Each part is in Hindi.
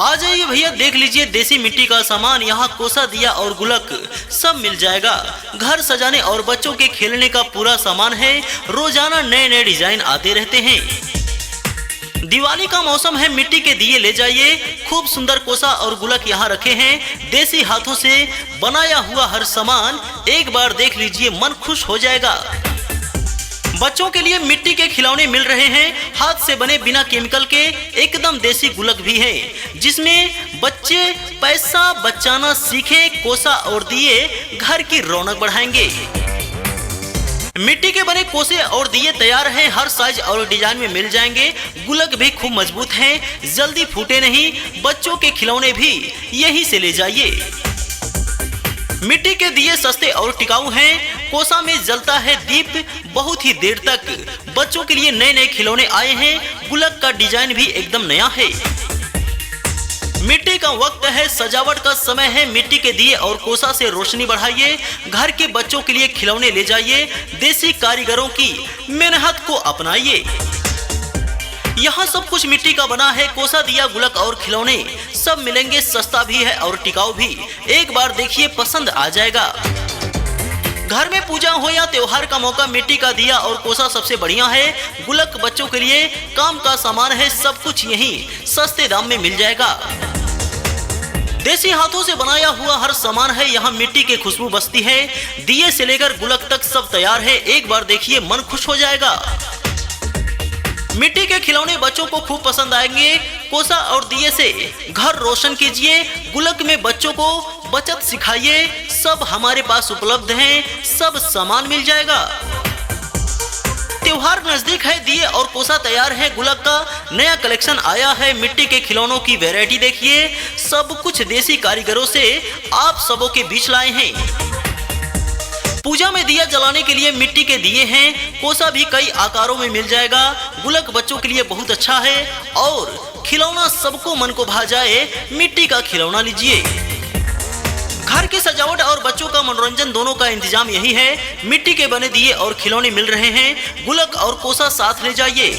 आ जाइए भैया, देख लीजिए देसी मिट्टी का सामान, यहाँ कोसा, दिया और गुलक सब मिल जाएगा। घर सजाने और बच्चों के खेलने का पूरा सामान है। रोजाना नए नए डिजाइन आते रहते हैं। दिवाली का मौसम है, मिट्टी के दिए ले जाइए। खूब सुंदर कोसा और गुलक यहाँ रखे हैं। देसी हाथों से बनाया हुआ हर सामान एक बार देख लीजिए, मन खुश हो जाएगा। बच्चों के लिए मिट्टी के खिलौने मिल रहे हैं, हाथ से बने बिना केमिकल के, एकदम देसी गुलक भी है, जिसमें बच्चे पैसा बचाना सीखें। कोसा और दिए घर की रौनक बढ़ाएंगे। मिट्टी के बने कोसे और दिए तैयार हैं, हर साइज और डिजाइन में मिल जाएंगे। गुलक भी खूब मजबूत हैं, जल्दी फूटे नहीं। बच्चों के खिलौने भी यहीं से ले जाइए। मिट्टी के दिए सस्ते और टिकाऊ हैं। कोसा में जलता है दीप बहुत ही देर तक। बच्चों के लिए नए नए खिलौने आए हैं। गुलक का डिजाइन भी एकदम नया है। मिट्टी का वक्त है, सजावट का समय है। मिट्टी के दिए और कोसा से रोशनी बढ़ाइए। घर के बच्चों के लिए खिलौने ले जाइए। देसी कारीगरों की मेहनत को अपनाइए। यहाँ सब कुछ मिट्टी का बना है। कोसा, दिया, गुलक और खिलौने सब मिलेंगे। सस्ता भी है और टिकाऊ भी। एक बार देखिए, पसंद आ जाएगा। घर में पूजा हो या त्योहार का मौका, मिट्टी का दिया और कोसा सबसे बढ़िया है। गुलक बच्चों के लिए काम का सामान है। सब कुछ यहीं सस्ते दाम में मिल जाएगा। देसी हाथों से बनाया हुआ हर सामान है। यहाँ मिट्टी की खुशबू बसती है। दिए से लेकर गुलक तक सब तैयार है। एक बार देखिए, मन खुश हो जाएगा। मिट्टी के खिलौने बच्चों को खूब पसंद आएंगे। कोसा और दिए से घर रोशन कीजिए। गुलक में बच्चों को बचत सिखाइए। सब हमारे पास उपलब्ध हैं, सब सामान मिल जाएगा। त्योहार नजदीक है, दिए और कोसा तैयार है। गुलक का नया कलेक्शन आया है। मिट्टी के खिलौनों की वैरायटी देखिए। सब कुछ देसी कारीगरों से आप सबों के बीच लाए हैं। पूजा में दिया जलाने के लिए मिट्टी के दिए हैं। कोसा भी कई आकारों में मिल जाएगा। गुलक बच्चों के लिए बहुत अच्छा है और खिलौना सबको मन को भा जाए। मिट्टी का खिलौना लीजिए। घर की सजावट और बच्चों का मनोरंजन दोनों का इंतजाम यही है। मिट्टी के बने दिए और खिलौने मिल रहे हैं। गुलक और कोसा साथ ले जाइए।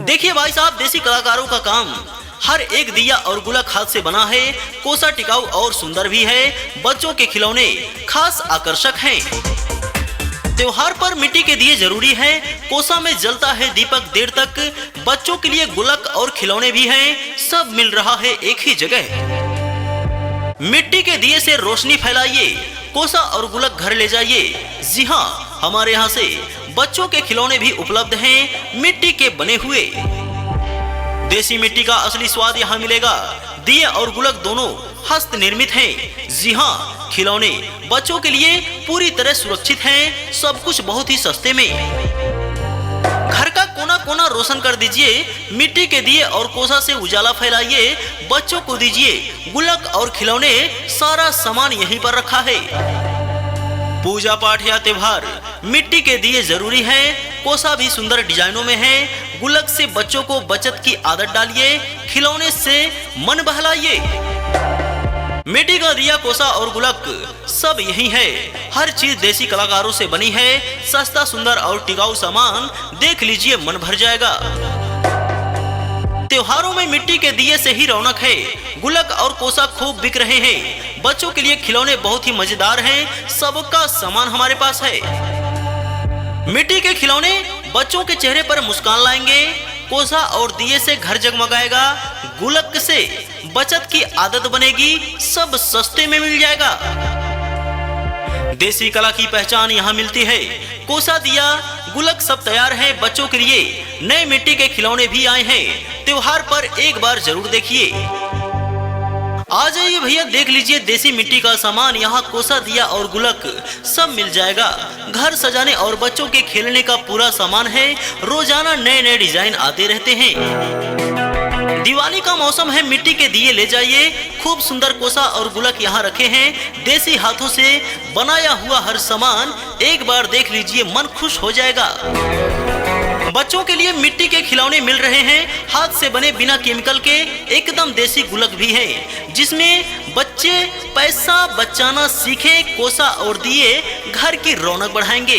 देखिए भाई साहब, देसी कलाकारों का काम। हर एक दिया और गुलक हाथ से बना है। कोसा टिकाऊ और सुंदर भी है। बच्चों के खिलौने खास आकर्षक हैं। त्योहार पर मिट्टी के दिए जरूरी है। कोसा में जलता है दीपक देर तक। बच्चों के लिए गुलक और खिलौने भी हैं। सब मिल रहा है एक ही जगह। मिट्टी के दिए से रोशनी फैलाइए। कोसा और गुलक घर ले जाइए। जी हाँ, हमारे यहाँ से बच्चों के खिलौने भी उपलब्ध हैं, मिट्टी के बने हुए। देसी मिट्टी का असली स्वाद यहाँ मिलेगा। दिए और गुलक दोनों हस्त निर्मित हैं। जी हाँ, खिलौने बच्चों के लिए पूरी तरह सुरक्षित हैं। सब कुछ बहुत ही सस्ते में। घर का कोना कोना रोशन कर दीजिए। मिट्टी के दिए और कोसा से उजाला फैलाइए। बच्चों को दीजिए गुलक और खिलौने, सारा सामान यहीं पर रखा है। पूजा पाठ या त्योहार, मिट्टी के दिए जरूरी है। कोसा भी सुंदर डिजाइनों में है। गुलक से बच्चों को बचत की आदत डालिए। खिलौने से मन बहलाइए। मिट्टी का दिया, कोसा और गुलक सब यही है। हर चीज देसी कलाकारों से बनी है। सस्ता, सुंदर और टिकाऊ सामान देख लीजिए, मन भर जाएगा। त्योहारों में मिट्टी के दिए से ही रौनक है। गुलक और कोसा खूब बिक रहे हैं। बच्चों के लिए खिलौने बहुत ही मजेदार हैं। सबका सामान हमारे पास है। मिट्टी के खिलौने बच्चों के चेहरे पर मुस्कान लाएंगे। कोसा और दिए से घर जगमगाएगा। गुलक से बचत की आदत बनेगी। सब सस्ते में मिल जाएगा। देसी कला की पहचान यहाँ मिलती है। कोसा, दिया, गुलक सब तैयार है। बच्चों के लिए नए मिट्टी के खिलौने भी आए हैं। त्योहार पर एक बार जरूर देखिए। आ जाइए भैया, देख लीजिए देसी मिट्टी का सामान। यहाँ कोसा, दिया और गुलक सब मिल जाएगा। घर सजाने और बच्चों के खेलने का पूरा सामान है। रोजाना नए नए डिजाइन आते रहते हैं। दिवाली का मौसम है, मिट्टी के दिए ले जाइए। खूब सुंदर कोसा और गुलक यहाँ रखे हैं। देसी हाथों से बनाया हुआ हर सामान एक बार देख लीजिए, मन खुश हो जाएगा। बच्चों के लिए मिट्टी के खिलौने मिल रहे हैं। हाथ से बने बिना केमिकल के, एकदम देसी गुलक भी है, जिसमें बच्चे पैसा बचाना सीखें। कोसा और दिए घर की रौनक बढ़ाएंगे।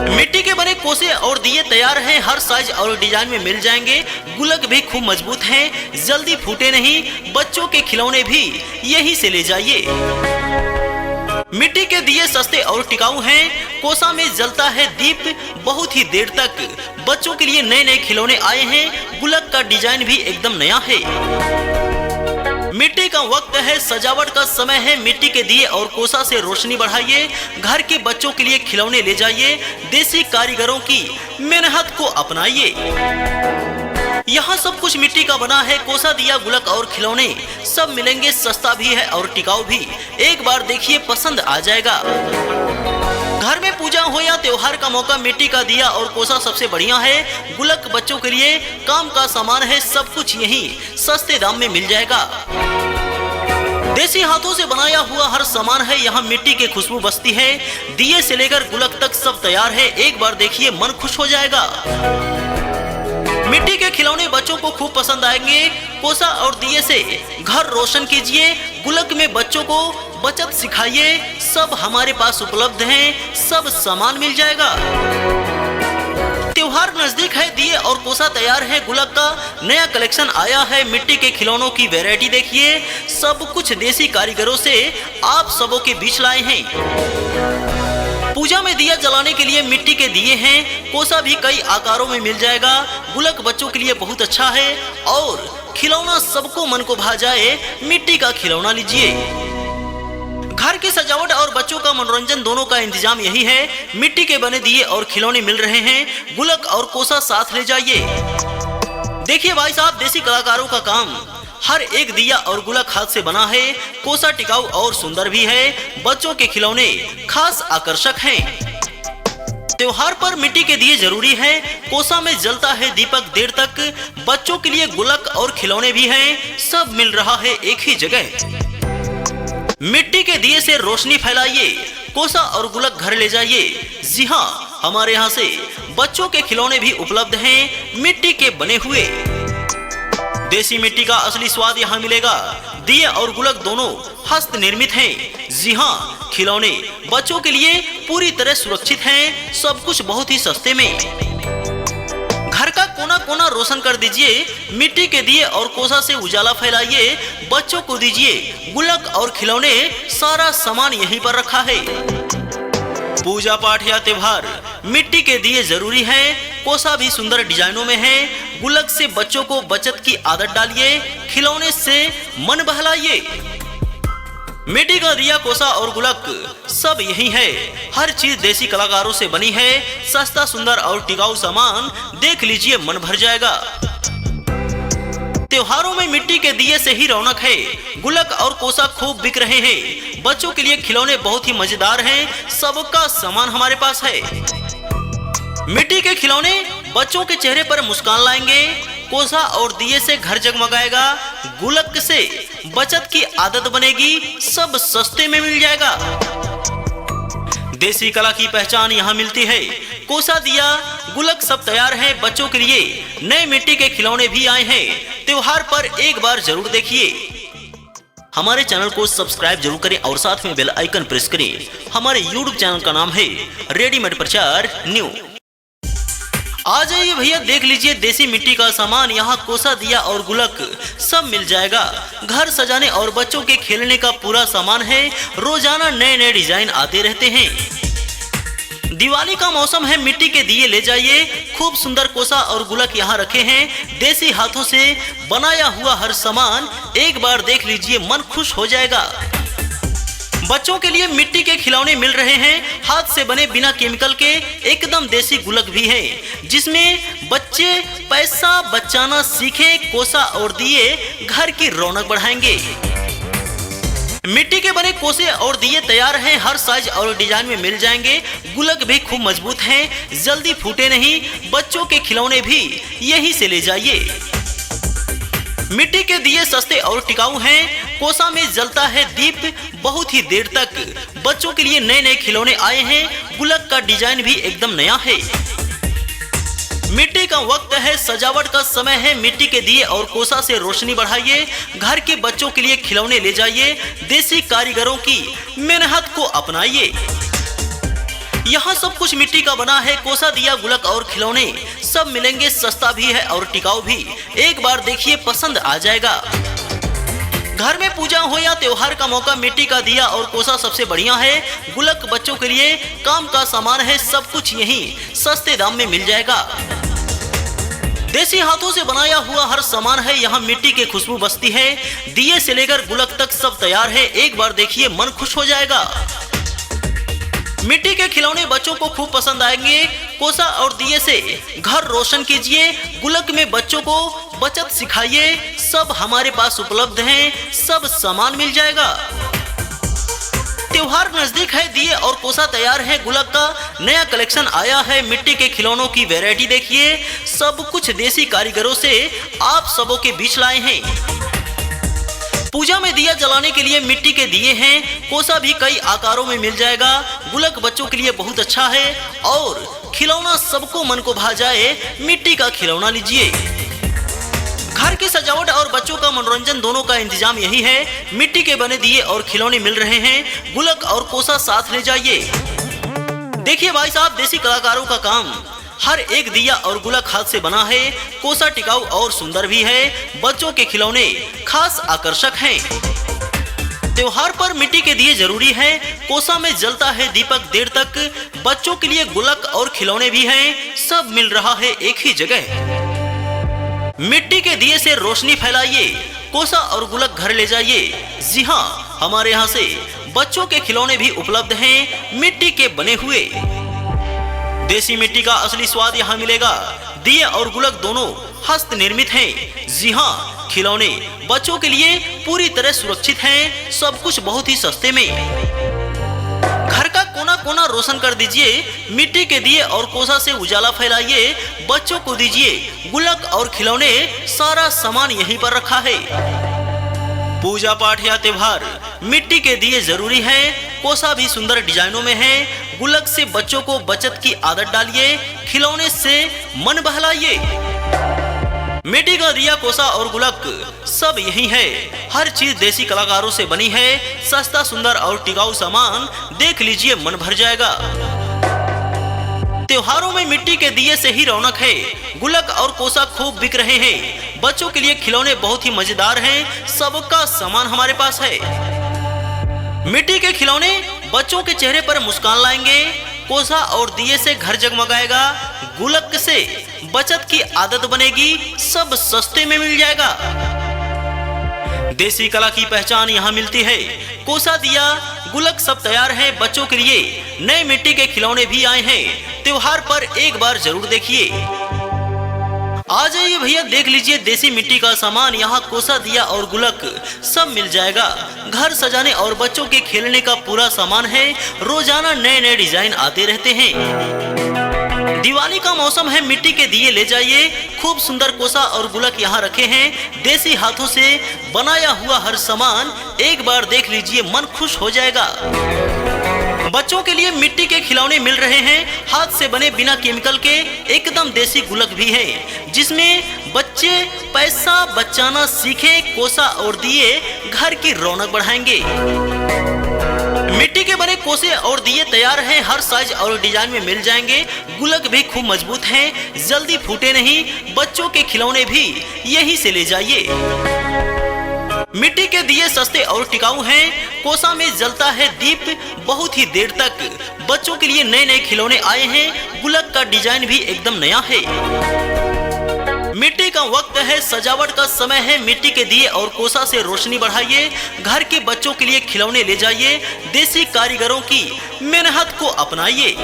मिट्टी के बने कोसे और दिए तैयार हैं, हर साइज और डिजाइन में मिल जाएंगे। गुलक भी खूब मजबूत हैं, जल्दी फूटे नहीं। बच्चों के खिलौने भी यहीं से ले जाइए। मिट्टी के दिए सस्ते और टिकाऊ हैं, कोसा में जलता है दीप बहुत ही देर तक। बच्चों के लिए नए नए खिलौने आए हैं, गुलक का डिजाइन भी एकदम नया है। मिट्टी का वक्त है, सजावट का समय है। मिट्टी के दिए और कोसा से रोशनी बढ़ाइए। घर के बच्चों के लिए खिलौने ले जाइए। देसी कारीगरों की मेहनत को अपनाइए। यहाँ सब कुछ मिट्टी का बना है। कोसा, दिया, गुलक और खिलौने सब मिलेंगे। सस्ता भी है और टिकाऊ भी। एक बार देखिए, पसंद आ जाएगा। घर में पूजा हो या त्योहार का मौका, मिट्टी का दिया और कोसा सबसे बढ़िया है। गुलक बच्चों के लिए काम का सामान है। सब कुछ यहीं सस्ते दाम में मिल जाएगा। देसी हाथों से बनाया हुआ हर सामान है। यहाँ मिट्टी की खुशबू बसती है। दिए से लेकर गुलक तक सब तैयार है। एक बार देखिए, मन खुश हो जाएगा। मिट्टी के खिलौने बच्चों को खूब पसंद आएंगे। कोसा और दिए से घर रोशन कीजिए। गुलक में बच्चों को बचत सिखाइए। सब हमारे पास उपलब्ध हैं, सब सामान मिल जाएगा। त्योहार नजदीक है, दिए और कोसा तैयार है। गुलक का नया कलेक्शन आया है। मिट्टी के खिलौनों की वैरायटी देखिए। सब कुछ देसी कारीगरों से आप सबों के बीच लाए हैं। पूजा में दिया जलाने के लिए मिट्टी के दिए हैं। कोसा भी कई आकारों में मिल जाएगा। गुलक बच्चों के लिए बहुत अच्छा है और खिलौना सबको मन को भा जाए। मिट्टी का खिलौना लीजिए। घर की सजावट और बच्चों का मनोरंजन दोनों का इंतजाम यही है। मिट्टी के बने दिए और खिलौने मिल रहे हैं। गुलक और कोसा साथ ले जाइए। देखिए भाई साहब, देसी कलाकारों का काम। हर एक दिया और गुलक हाथ से बना है। कोसा टिकाऊ और सुंदर भी है। बच्चों के खिलौने खास आकर्षक हैं। त्योहार पर मिट्टी के दिए जरूरी है। कोसा में जलता है दीपक देर तक। बच्चों के लिए गुलक और खिलौने भी हैं। सब मिल रहा है एक ही जगह। मिट्टी के दिए से रोशनी फैलाइए। कोसा और गुलक घर ले जाइए। जी हाँ, हमारे यहाँ से बच्चों के खिलौने भी उपलब्ध हैं, मिट्टी के बने हुए। देसी मिट्टी का असली स्वाद यहाँ मिलेगा। दिए और गुलक दोनों हस्त निर्मित हैं। जी हाँ, खिलौने बच्चों के लिए पूरी तरह सुरक्षित हैं। सब कुछ बहुत ही सस्ते में। घर का कोना कोना रोशन कर दीजिए। मिट्टी के दिए और कोसा से उजाला फैलाइए। बच्चों को दीजिए गुलक और खिलौने। सारा सामान यहीं पर रखा है। पूजा पाठ या त्योहार, मिट्टी के दिए जरूरी हैं। कोसा भी सुंदर डिजाइनों में है। गुलक से बच्चों को बचत की आदत डालिए। खिलौने से मन बहलाइए। मिट्टी का दिया, कोसा और गुलक सब यही है। हर चीज देसी कलाकारों से बनी है। सस्ता, सुंदर और टिकाऊ सामान देख लीजिए, मन भर जाएगा। त्योहारों में मिट्टी के दिए से ही रौनक है। गुलक और कोसा खूब बिक रहे हैं। बच्चों के लिए खिलौने बहुत ही मजेदार हैं। सबका सामान हमारे पास है। मिट्टी के खिलौने बच्चों के चेहरे पर मुस्कान लाएंगे। कोसा और दिए से घर जगमगाएगा। गुलक से बचत की आदत बनेगी। सब सस्ते में मिल जाएगा। देसी कला की पहचान यहाँ मिलती है। कोसा, दिया, गुलक सब तैयार हैं। बच्चों के लिए नए मिट्टी के खिलौने भी आए हैं। त्योहार पर एक बार जरूर देखिए। हमारे चैनल को सब्सक्राइब जरूर करें और साथ में बेल आइकन प्रेस करें। हमारे यूट्यूब चैनल का नाम है रेडीमेड प्रचार न्यू। आ जाइए भैया, देख लीजिए देसी मिट्टी का सामान। यहाँ कोसा, दिया और गुलक सब मिल जाएगा। घर सजाने और बच्चों के खेलने का पूरा सामान है। रोजाना नए नए डिजाइन आते रहते हैं। दिवाली का मौसम है, मिट्टी के दिए ले जाइए। खूब सुंदर कोसा और गुलक यहाँ रखे हैं। देसी हाथों से बनाया हुआ हर सामान एक बार देख लीजिए, मन खुश हो जाएगा। बच्चों के लिए मिट्टी के खिलौने मिल रहे हैं। हाथ से बने, बिना केमिकल के, एकदम देसी गुलक भी है, जिसमें बच्चे पैसा बचाना सीखें। कोसा और दिए घर की रौनक बढ़ाएंगे। मिट्टी के बने कोसे और दिए तैयार हैं। हर साइज और डिजाइन में मिल जाएंगे। गुलक भी खूब मजबूत हैं, जल्दी फूटे नहीं। बच्चों के खिलौने भी यहीं से ले जाइए। मिट्टी के दिए सस्ते और टिकाऊ हैं। कोसा में जलता है दीप बहुत ही देर तक। बच्चों के लिए नए नए खिलौने आए हैं। गुलक का डिजाइन भी एकदम नया है। मिट्टी का वक्त है, सजावट का समय है। मिट्टी के दिए और कोसा से रोशनी बढ़ाइए। घर के बच्चों के लिए खिलौने ले जाइए। देसी कारीगरों की मेहनत को अपनाइए। यहाँ सब कुछ मिट्टी का बना है। कोसा, दिया, गुलक और खिलौने सब मिलेंगे, सस्ता भी है और टिकाऊ भी। एक बार देखिए, पसंद आ जाएगा। घर में पूजा हो या त्योहार का मौका, मिट्टी का दिया और कोसा सबसे बढ़िया है। गुलक बच्चों के लिए काम का सामान है। सब कुछ यहीं सस्ते दाम में मिल जाएगा। देसी हाथों से बनाया हुआ हर सामान है। यहाँ मिट्टी की खुशबू बसती है। दिए से लेकर गुलक तक सब तैयार है। एक बार देखिए, मन खुश हो जाएगा। मिट्टी के खिलौने बच्चों को खूब पसंद आएंगे। कोसा और दिए से घर रोशन कीजिए। गुलक में बच्चों को बचत सिखाइए। सब हमारे पास उपलब्ध हैं। सब सामान मिल जाएगा। त्योहार नजदीक है, दिए और कोसा तैयार है। गुलक का नया कलेक्शन आया है। मिट्टी के खिलौनों की वैरायटी देखिए। सब कुछ देसी कारीगरों से आप सबों के बीच लाए हैं। पूजा में दिया जलाने के लिए मिट्टी के दिए हैं। कोसा भी कई आकारों में मिल जाएगा। गुलक बच्चों के लिए बहुत अच्छा है और खिलौना सबको मन को भा जाए। मिट्टी का खिलौना लीजिए। घर की सजावट और बच्चों का मनोरंजन दोनों का इंतजाम यही है। मिट्टी के बने दिए और खिलौने मिल रहे हैं। गुलक और कोसा साथ ले जाइए। देखिए भाई साहब, देसी कलाकारों का काम। हर एक दिया और गुलक हाथ से बना है। कोसा टिकाऊ और सुंदर भी है। बच्चों के खिलौने खास आकर्षक हैं। त्योहार पर मिट्टी के दिए जरूरी है। कोसा में जलता है दीपक देर तक। बच्चों के लिए गुलक और खिलौने भी हैं। सब मिल रहा है एक ही जगह। मिट्टी के दिए से रोशनी फैलाइए। कोसा और गुलक घर ले जाइए। जी हाँ, हमारे यहाँ से बच्चों के खिलौने भी उपलब्ध हैं, मिट्टी के बने हुए। देसी मिट्टी का असली स्वाद यहाँ मिलेगा। दिए और गुलक दोनों हस्त निर्मित हैं। जी हाँ, खिलौने बच्चों के लिए पूरी तरह सुरक्षित हैं। सब कुछ बहुत ही सस्ते में। घर का कोना कोना रोशन कर दीजिए। मिट्टी के दिए और कोसा से उजाला फैलाइए। बच्चों को दीजिए गुलक और खिलौने। सारा सामान यहीं पर रखा है। पूजा पाठ या त्योहार, मिट्टी के दिए जरूरी है। कोसा भी सुंदर डिजाइनों में है। गुलक से बच्चों को बचत की आदत डालिए। खिलौने से मन बहलाइए। मिट्टी का दिया, कोसा और गुलक सब यही है। हर चीज देसी कलाकारों से बनी है। सस्ता, सुंदर और टिकाऊ सामान देख लीजिए, मन भर जाएगा। त्योहारों में मिट्टी के दिए से ही रौनक है। गुलक और कोसा खूब बिक रहे हैं। बच्चों के लिए खिलौने बहुत ही मजेदार हैं। सबका सामान हमारे पास है। मिट्टी के खिलौने बच्चों के चेहरे पर मुस्कान लाएंगे। कोसा और दिए से घर जगमगाएगा। गुलक से बचत की आदत बनेगी। सब सस्ते में मिल जाएगा। देसी कला की पहचान यहाँ मिलती है। कोसा, दिया, गुलक सब तैयार है। बच्चों के लिए नए मिट्टी के खिलौने भी आए हैं। त्योहार पर एक बार जरूर देखिए। आ जाइए भैया, देख लीजिए देसी मिट्टी का सामान। यहाँ कोसा, दिया और गुलक सब मिल जाएगा। घर सजाने और बच्चों के खेलने का पूरा सामान है। रोजाना नए नए डिजाइन आते रहते हैं। दिवाली का मौसम है, मिट्टी के दिए ले जाइए। खूब सुंदर कोसा और गुलक यहाँ रखे हैं। देसी हाथों से बनाया हुआ हर सामान एक बार देख लीजिए, मन खुश हो जाएगा। बच्चों के लिए मिट्टी के खिलौने मिल रहे हैं। हाथ से बने, बिना केमिकल के, एकदम देसी गुलक भी है, जिसमें बच्चे पैसा बचाना सीखे। कोसा और दिए घर की रौनक बढ़ाएंगे। मिट्टी के बने कोसे और दिए तैयार हैं। हर साइज और डिजाइन में मिल जाएंगे। गुलक भी खूब मजबूत हैं, जल्दी फूटे नहीं। बच्चों के खिलौने भी यहीं से ले जाइए। मिट्टी के दिए सस्ते और टिकाऊ हैं। कोसा में जलता है दीप बहुत ही देर तक। बच्चों के लिए नए नए खिलौने आए हैं। गुलक का डिजाइन भी एकदम नया है। मिट्टी का वक्त है, सजावट का समय है। मिट्टी के दिए और कोसा से रोशनी बढ़ाइए। घर के बच्चों के लिए खिलौने ले जाइए। देसी कारीगरों की मेहनत को अपनाइए।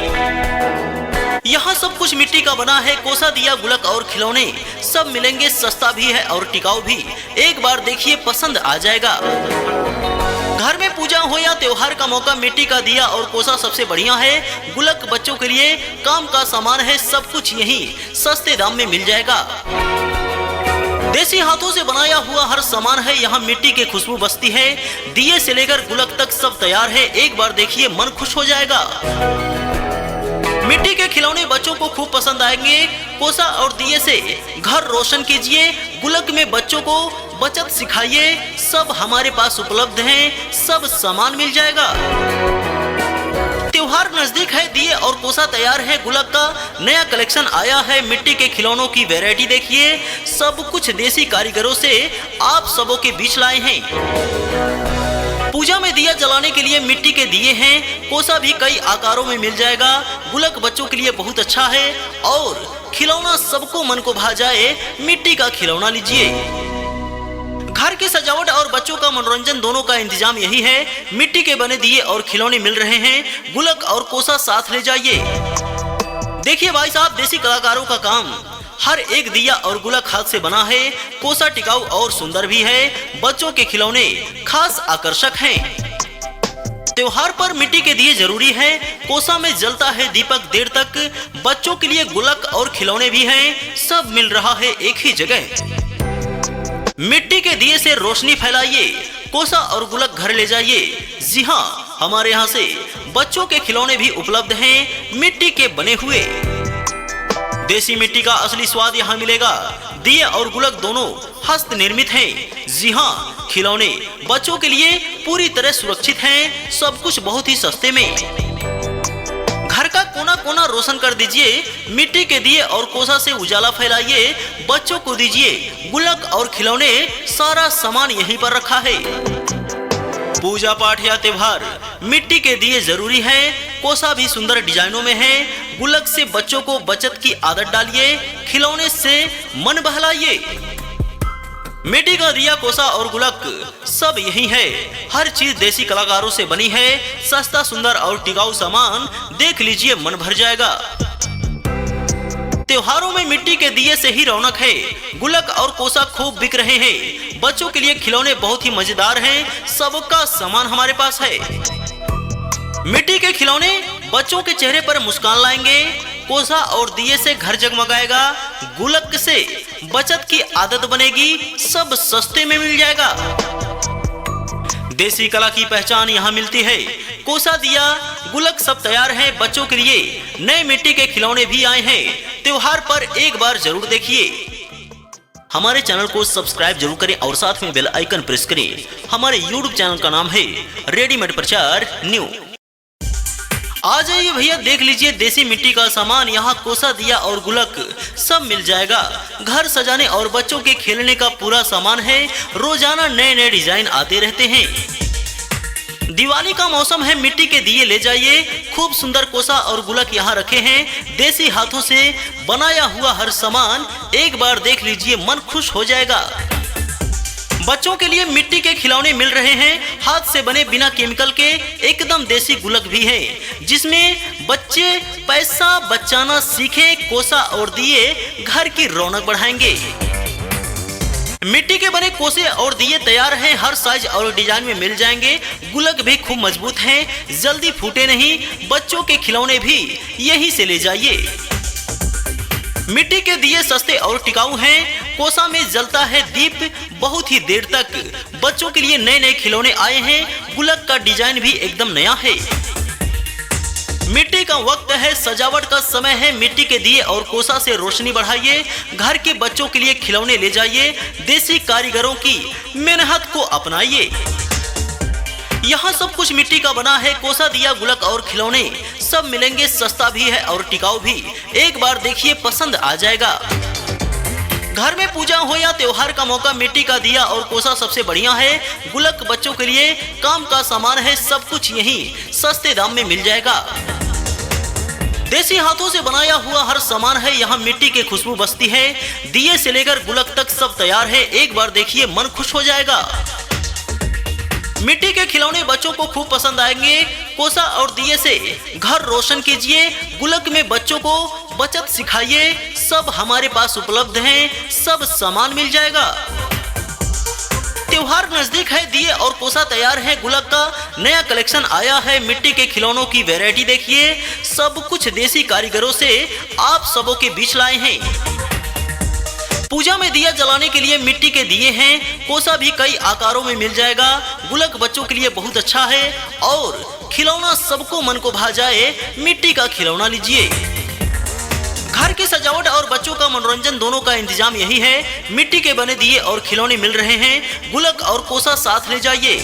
यहाँ सब कुछ मिट्टी का बना है। कोसा, दिया, गुलक और खिलौने सब मिलेंगे। सस्ता भी है और टिकाऊ भी। एक बार देखिए, पसंद आ जाएगा। घर में पूजा हो या त्योहार का मौका, मिट्टी का दिया और कोसा सबसे बढ़िया है। गुलक बच्चों के लिए काम का सामान है। सब कुछ यहीं सस्ते दाम में मिल जाएगा। देसी हाथों से बनाया हुआ हर सामान है। यहाँ मिट्टी की खुशबू बसती है। दिए से लेकर गुलक तक सब तैयार है। एक बार देखिए, मन खुश हो जाएगा। मिट्टी के खिलौने बच्चों को खूब पसंद आएंगे। कोसा और दिए से घर रोशन कीजिए। गुलक में बच्चों को बचत सिखाइए। सब हमारे पास उपलब्ध हैं। सब सामान मिल जाएगा। त्योहार नजदीक है, दिए और कोसा तैयार है, गुलक का नया कलेक्शन आया है, मिट्टी के खिलौनों की वैरायटी देखिए, सब कुछ देसी कारीगरों से आप सबों के बीच लाए हैं। पूजा में दिया जलाने के लिए मिट्टी के दिए हैं, कोसा भी कई आकारों में मिल जाएगा। गुलक बच्चों के लिए बहुत अच्छा है और खिलौना सबको मन को भा जाए, मिट्टी का खिलौना लीजिए। घर की सजावट और बच्चों का मनोरंजन दोनों का इंतजाम यही है। मिट्टी के बने दिए और खिलौने मिल रहे हैं, गुलक और कोसा साथ ले जाइए। देखिए भाई साहब, देसी कलाकारों का काम, हर एक दिया और गुलक हाथ से बना है। कोसा टिकाऊ और सुंदर भी है, बच्चों के खिलौने खास आकर्षक हैं। त्योहार पर मिट्टी के दिए जरूरी है, कोसा में जलता है दीपक देर तक, बच्चों के लिए गुलक और खिलौने भी हैं, सब मिल रहा है एक ही जगह। मिट्टी के दिए से रोशनी फैलाइए, कोसा और गुलक घर ले जाइए। जी हाँ, हमारे यहाँ से बच्चों के खिलौने भी उपलब्ध हैं, मिट्टी के बने हुए। देसी मिट्टी का असली स्वाद यहाँ मिलेगा। दिए और गुलक दोनों हस्त निर्मित हैं। जी हाँ, खिलौने बच्चों के लिए पूरी तरह सुरक्षित हैं, सब कुछ बहुत ही सस्ते में। घर का कोना कोना रोशन कर दीजिए, मिट्टी के दिए और कोसा से उजाला फैलाइए, बच्चों को दीजिए गुलक और खिलौने, सारा सामान यहीं पर रखा है। पूजा पाठ या त्योहार, मिट्टी के दिए जरूरी हैं, कोसा भी सुंदर डिजाइनों में है। गुलक से बच्चों को बचत की आदत डालिए, खिलौने से मन बहलाइए। मिट्टी का दिया, कोसा और गुलक सब यही है, हर चीज देसी कलाकारों से बनी है, सस्ता सुंदर और टिकाऊ सामान देख लीजिए, मन भर जाएगा। त्योहारों में मिट्टी के दिए से ही रौनक है, गुलक और कोसा खूब बिक रहे हैं, बच्चों के लिए खिलौने बहुत ही मजेदार हैं, सबका सामान हमारे पास है। मिट्टी के खिलौने बच्चों के चेहरे पर मुस्कान लाएंगे, कोसा और दिए से घर जगमगाएगा, गुलक से बचत की आदत बनेगी, सब सस्ते में मिल जाएगा। देसी कला की पहचान यहाँ मिलती है। कोसा दिया गुलक सब तैयार है, बच्चों के लिए नए मिट्टी के खिलौने भी आए हैं। त्योहार पर एक बार जरूर देखिए। हमारे चैनल को सब्सक्राइब जरूर करें और साथ में बेल आइकन प्रेस करें। हमारे YouTube चैनल का नाम है रेडीमेड प्रचार न्यू। आ जाइए भैया, देख लीजिए देसी मिट्टी का सामान, यहाँ कोसा दिया और गुलक सब मिल जाएगा। घर सजाने और बच्चों के खेलने का पूरा सामान है, रोजाना नए नए डिजाइन आते रहते हैं। दिवाली का मौसम है, मिट्टी के दिए ले जाइए, खूब सुंदर कोसा और गुलक यहाँ रखे हैं। देसी हाथों से बनाया हुआ हर सामान एक बार देख लीजिए, मन खुश हो जाएगा। बच्चों के लिए मिट्टी के खिलौने मिल रहे हैं, हाथ से बने बिना केमिकल के, एकदम देसी गुलक भी है, जिसमें बच्चे पैसा बचाना सीखें। कोसा और दिए घर की रौनक बढ़ाएंगे। मिट्टी के बने कोसे और दिए तैयार हैं, हर साइज और डिजाइन में मिल जाएंगे। गुलक भी खूब मजबूत हैं, जल्दी फूटे नहीं, बच्चों के खिलौने भी यहीं से ले जाइए। मिट्टी के दिए सस्ते और टिकाऊ हैं, कोसा में जलता है दीप बहुत ही देर तक, बच्चों के लिए नए नए खिलौने आए हैं, गुलक का डिजाइन भी एकदम नया है। मिट्टी का वक्त है, सजावट का समय है, मिट्टी के दिए और कोसा से रोशनी बढ़ाइए, घर के बच्चों के लिए खिलौने ले जाइए, देसी कारीगरों की मेहनत को अपनाइए। यहाँ सब कुछ मिट्टी का बना है, कोसा दिया गुलक और खिलौने सब मिलेंगे, सस्ता भी है और टिकाऊ भी। एक बार देखिए, पसंद आ जाएगा। घर में पूजा हो या त्योहार का मौका, मिट्टी का दिया और कोसा सबसे बढ़िया है। गुलक बच्चों के लिए काम का सामान है, सब कुछ यहीं सस्ते दाम में मिल जाएगा। देसी हाथों से बनाया हुआ हर सामान है, यहाँ मिट्टी की खुशबू बसती है। दिए से लेकर गुलक तक सब तैयार है, एक बार देखिए, मन खुश हो जाएगा। मिट्टी के खिलौने बच्चों को खूब पसंद आएंगे। कोसा और दिए से घर रोशन कीजिए, गुलक में बच्चों को बचत सिखाइए, सब हमारे पास उपलब्ध हैं, सब सामान मिल जाएगा। त्योहार नजदीक है, दिए और कोसा तैयार है, गुलक का नया कलेक्शन आया है, मिट्टी के खिलौनों की वैरायटी देखिए, सब कुछ देसी कारीगरों से आप सबों के बीच लाए हैं। पूजा में दिया जलाने के लिए मिट्टी के दिए हैं, कोसा भी कई आकारों में मिल जाएगा। गुलक बच्चों के लिए बहुत अच्छा है और खिलौना सबको मन को भा जाए, मिट्टी का खिलौना लीजिए। घर की सजावट और बच्चों का मनोरंजन दोनों का इंतजाम यही है। मिट्टी के बने दिए और खिलौने मिल रहे हैं, गुलक और कोसा साथ ले जाइए।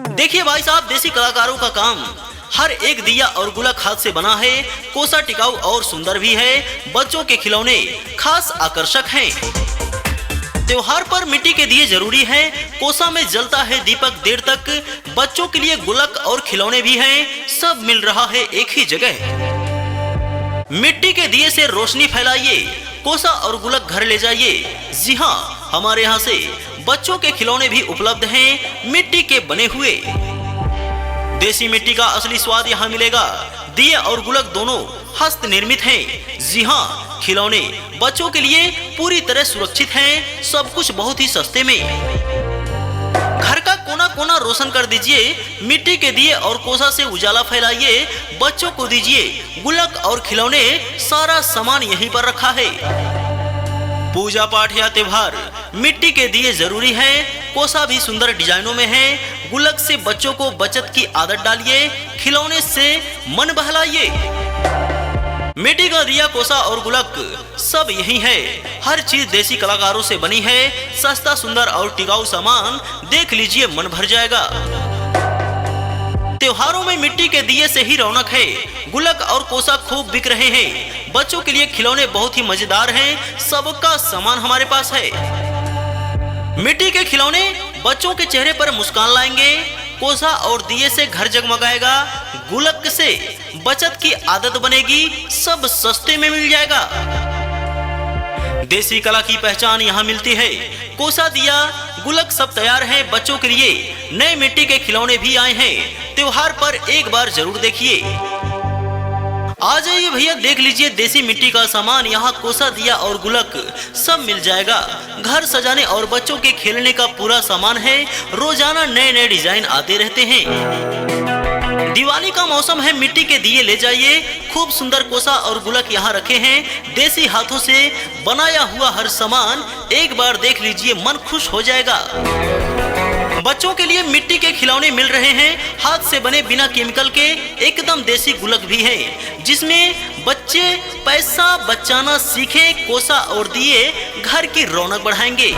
देखिए भाई साहब, देसी कलाकारों का काम, हर एक दिया और गुलक हाथ से बना है। कोसा टिकाऊ और सुंदर भी है। बच्चों के खिलौने खास आकर्षक हैं। त्योहार पर मिट्टी के दिए जरूरी हैं। कोसा में जलता है दीपक देर तक। बच्चों के लिए गुलक और खिलौने भी हैं। सब मिल रहा है एक ही जगह। मिट्टी के दिए से रोशनी फैलाइए। कोसा और गुलक घर ले जाइए। जी हाँ, हमारे यहाँ से बच्चों के खिलौने भी उपलब्ध हैं, मिट्टी के बने हुए। देसी मिट्टी का असली स्वाद यहाँ मिलेगा। दिए और गुलक दोनों हस्त निर्मित हैं। जी हाँ, खिलौने बच्चों के लिए पूरी तरह सुरक्षित हैं। सब कुछ बहुत ही सस्ते में। घर का कोना कोना रोशन कर दीजिए। मिट्टी के दिए और कोसा से उजाला फैलाइए। बच्चों को दीजिए गुलक और खिलौने। सारा सामान यहीं पर रखा है। पूजा पाठ या त्योहार मिट्टी के दिए जरूरी हैं। कोसा भी सुंदर डिजाइनों में है। गुलक से बच्चों को बचत की आदत डालिए। खिलौने से मन बहलाइए। मिट्टी का दिया, कोसा और गुलक सब यही है। हर चीज देसी कलाकारों से बनी है। सस्ता, सुंदर और टिकाऊ सामान देख लीजिए, मन भर जाएगा। त्योहारों में मिट्टी के दिए से ही रौनक है। गुलक और कोसा खूब बिक रहे हैं। बच्चों के लिए खिलौने बहुत ही मजेदार हैं। सबका सामान हमारे पास है। मिट्टी के खिलौने बच्चों के चेहरे पर मुस्कान लाएंगे। कोसा और दिए से घर जगमगाएगा। गुलक से बचत की आदत बनेगी। सब सस्ते में मिल जाएगा। देसी कला की पहचान यहाँ मिलती है। कोसा, दिया, गुलक सब तैयार है। बच्चों के लिए नए मिट्टी के खिलौने भी आए हैं। त्योहार पर एक बार जरूर देखिए। आ जाइए भैया, देख लीजिए देसी मिट्टी का सामान। यहाँ कोसा, दिया और गुलक सब मिल जाएगा। घर सजाने और बच्चों के खेलने का पूरा सामान है। रोजाना नए नए डिजाइन आते रहते हैं। दिवाली का मौसम है, मिट्टी के दिए ले जाइए। खूब सुंदर कोसा और गुलक यहाँ रखे हैं। देसी हाथों से बनाया हुआ हर सामान एक बार देख लीजिए, मन खुश हो जाएगा। बच्चों के लिए मिट्टी के खिलौने मिल रहे हैं। हाथ से बने, बिना केमिकल के, एकदम देसी गुलक भी है, जिसमें बच्चे पैसा बचाना सीखे। कोसा और दिए घर की रौनक बढ़ाएंगे।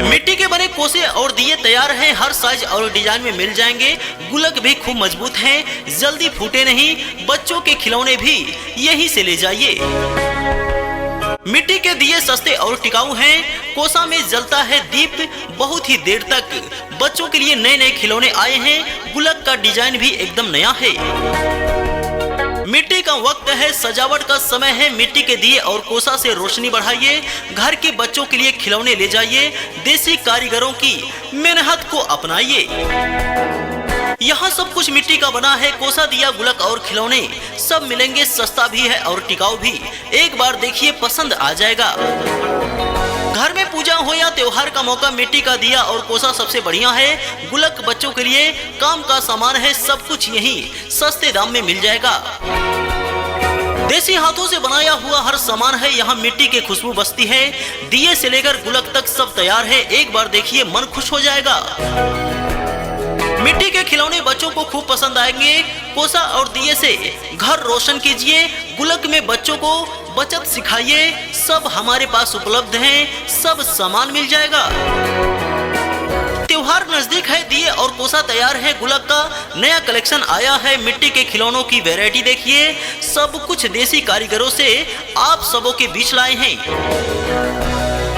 मिट्टी के बने कोसे और दिए तैयार हैं। हर साइज और डिजाइन में मिल जाएंगे। गुलक भी खूब मजबूत हैं, जल्दी फूटे नहीं। बच्चों के खिलौने भी यहीं से ले जाइए। मिट्टी के दिए सस्ते और टिकाऊ हैं। कोसा में जलता है दीप बहुत ही देर तक। बच्चों के लिए नए नए खिलौने आए हैं। गुलक का डिजाइन भी एकदम नया है। मिट्टी का वक्त है, सजावट का समय है। मिट्टी के दिए और कोसा से रोशनी बढ़ाइए। घर के बच्चों के लिए खिलौने ले जाइए। देसी कारीगरों की मेहनत को अपनाइए। यहाँ सब कुछ मिट्टी का बना है। कोसा, दिया, गुलक और खिलौने सब मिलेंगे। सस्ता भी है और टिकाऊ भी। एक बार देखिए, पसंद आ जाएगा। घर में पूजा हो या त्योहार का मौका, मिट्टी का दिया और कोसा सबसे बढ़िया है। गुलक बच्चों के लिए काम का सामान है। सब कुछ यहीं सस्ते दाम में मिल जाएगा। देसी हाथों से बनाया हुआ हर सामान है। यहाँ मिट्टी की खुशबू बसती है। दिए से लेकर गुलक तक सब तैयार है। एक बार देखिए, मन खुश हो जाएगा। मिट्टी के खिलौने बच्चों को खूब पसंद आएंगे। कोसा और दिए से घर रोशन कीजिए। गुलक में बच्चों को बचत सिखाइए। सब हमारे पास उपलब्ध हैं। सब सामान मिल जाएगा। त्योहार नजदीक है। दिए और कोसा तैयार है। गुलक का नया कलेक्शन आया है। मिट्टी के खिलौनों की वैरायटी देखिए। सब कुछ देसी कारीगरों से आप सबों के बीच लाए हैं।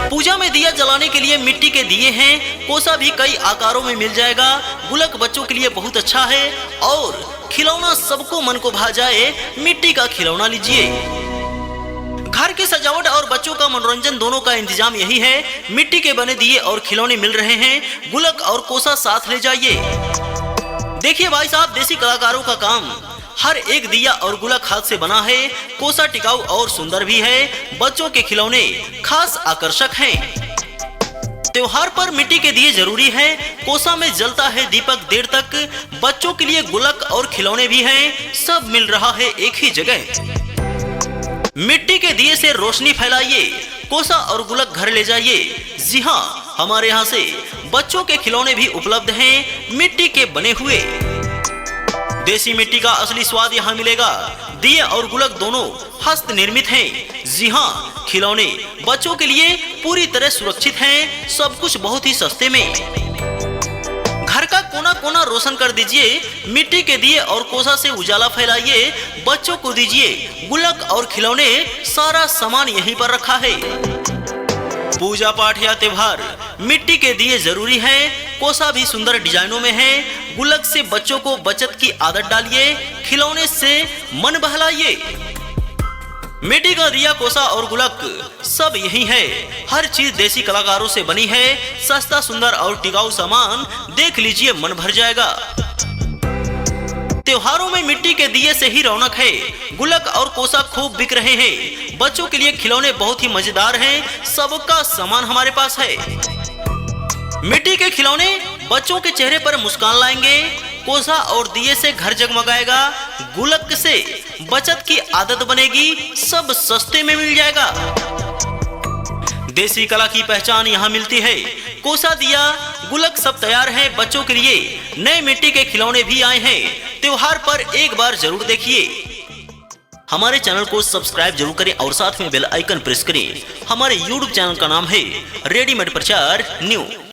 पूजा में दिया जलाने के लिए मिट्टी के दिए हैं। कोसा भी कई आकारों में मिल जाएगा। गुलक बच्चों के लिए बहुत अच्छा है। और खिलौना सबको मन को भा जाए, मिट्टी का खिलौना लीजिए। घर की सजावट और बच्चों का मनोरंजन दोनों का इंतजाम यही है। मिट्टी के बने दिए और खिलौने मिल रहे हैं। गुलक और कोसा साथ ले जाइए। देखिए भाई साहब, देसी कलाकारों का काम। हर एक दिया और गुलक हाथ से बना है। कोसा टिकाऊ और सुंदर भी है। बच्चों के खिलौने खास आकर्षक हैं। त्योहार पर मिट्टी के दिए जरूरी है। कोसा में जलता है दीपक देर तक। बच्चों के लिए गुलक और खिलौने भी हैं। सब मिल रहा है एक ही जगह। मिट्टी के दिए से रोशनी फैलाइए। कोसा और गुलक घर ले जाइए। जी हाँ, हमारे यहाँ से बच्चों के खिलौने भी उपलब्ध हैं, मिट्टी के बने हुए। देसी मिट्टी का असली स्वाद यहाँ मिलेगा। दिए और गुलक दोनों हस्त निर्मित हैं। जी हाँ, खिलौने बच्चों के लिए पूरी तरह सुरक्षित हैं। सब कुछ बहुत ही सस्ते में। घर का कोना कोना रोशन कर दीजिए, मिट्टी के दिए और कोसा से उजाला फैलाइए, बच्चों को दीजिए गुल्लक और खिलौने, सारा सामान यहीं पर रखा है। पूजा पाठ या त्योहार, मिट्टी के दिए जरूरी हैं, कोसा भी सुंदर डिजाइनों में है। गुल्लक से बच्चों को बचत की आदत डालिए, खिलौने से मन बहलाइए। मिट्टी का दिया, कोसा और गुल्लक सब यही है। हर चीज देसी कलाकारों से बनी है। सस्ता, सुंदर और टिकाऊ सामान देख लीजिए, मन भर जाएगा। त्योहारों में मिट्टी के दिए से ही रौनक है। गुल्लक और कोसा खूब बिक रहे हैं। बच्चों के लिए खिलौने बहुत ही मजेदार हैं। सबका सामान हमारे पास है। मिट्टी के खिलौने बच्चों के चेहरे पर मुस्कान लाएंगे। कोसा और दिए से घर जगमगाएगा। गुल्लक से बचत की आदत बनेगी। सब सस्ते में मिल जाएगा। देसी कला की पहचान यहाँ मिलती है। कोसा, दिया, गुल्लक सब तैयार है। बच्चों के लिए नए मिट्टी के खिलौने भी आए हैं। त्योहार पर एक बार जरूर देखिए। हमारे चैनल को सब्सक्राइब जरूर करें और साथ में बेल आइकन प्रेस करें। हमारे YouTube चैनल का नाम है रेडीमेड प्रचार न्यू।